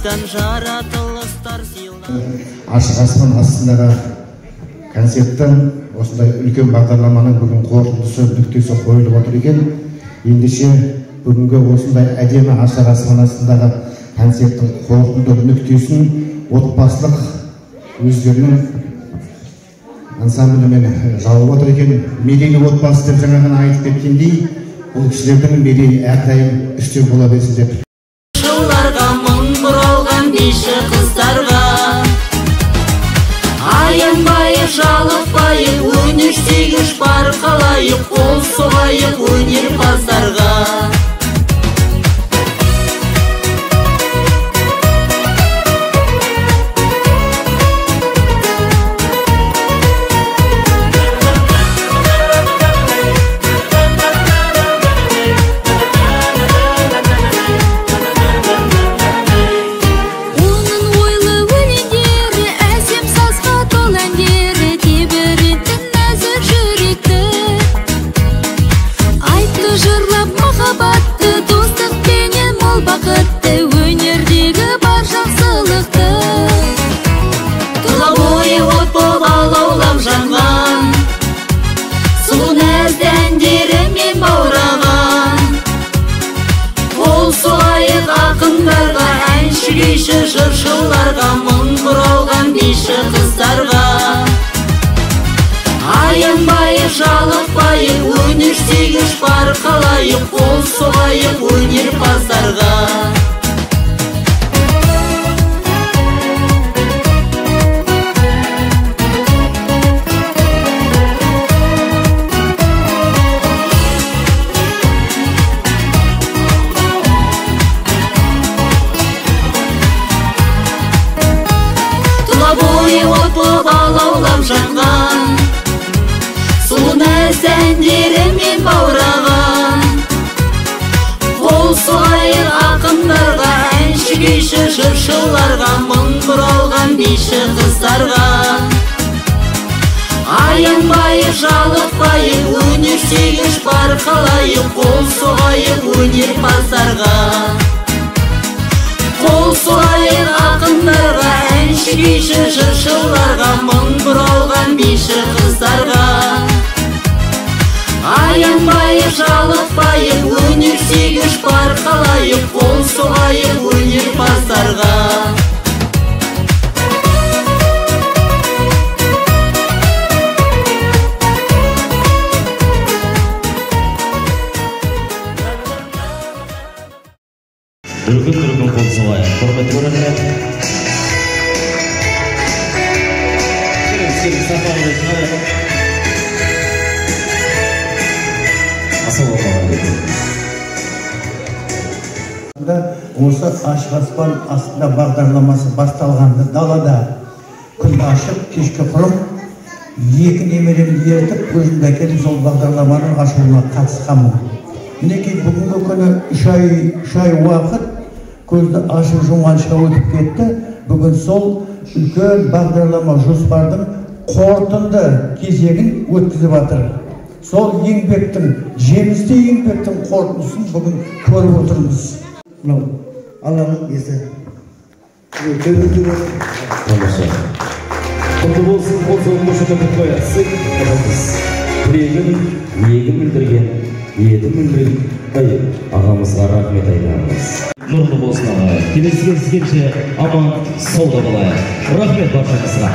ойдан жаратылыстар Ашық аспан астындағы концерттің осындай үлкен бағдарламаның бүгін қорытындысы нүктесі қойылып отыр екен. Ендеше бүгінгі осындай әдемі ашық аспан астындағы концерттің қорытынды нүктесін отбасылық өздерінің ансамблімен жауып отыр екен. Мерейлі отбасы деп жаңадан айтып кеткендей, бұл кісілердің мерейі әрдайым үстем бола берсін деп. Жылларға мың бұралған биші қыздарға аянбайы, жалықпайы, өнер сүйгіш бар қалайық, қол соғайық өнерпаздарға. Биші жыршыларға, мың бұралған биші қыздарға аянбайы, жалықпайы, өнер сүйгіш бар қалайық, қол соғайық өнерпаздарға. Алаулап жанған сұлу әндерімен баураған, қол соғайық ақындарға, әнші күйші жыршыларға, мың бұралған биші қыздарға аянбайы, жалықпайы, өнер сүйгіш бар қалайық, қол соғайық өнерпаздарға. Қол соғайық ақындарға, әнші күйші жыршыларға, мың бұралған биші қыздарға аянбайы, жалықпайы, өнер сүйгіш бар қалайық, қол соғайық өнерпаздарға. Дүркін қол соғайық, құрметті көрермен. Келесі сапарымыз ассалаумағалейкум. Осы ашық аспан астында бағдарламасы басталғанда далада күн ашық, кешкі құрым, екі немеремді ертіп, өзімді әкеліп сол бағдарламаның ашылуына қатысқанмын. Мінекей бүгінгі күні үш ай уақыт көзді ашып жұмғанша өтіп кетті. Бүгін сол үлкен бағдарлама жоспардың қорытынды кезегін өткізіп жатыр. Сол еңбектің, жемісті еңбектің қорытындысын бүгін көріп отырмыз. Мынау Алланың есі. Құтты болсын, қол соғып қошемет қоясың. Тілегін, ниегін білдірген, ниетін білдірген ағамызға рахмет айтамыз. Нұрлы болсын ағай. Келесі кездескенше аман сауда болайық. Рахмет баршаңызға.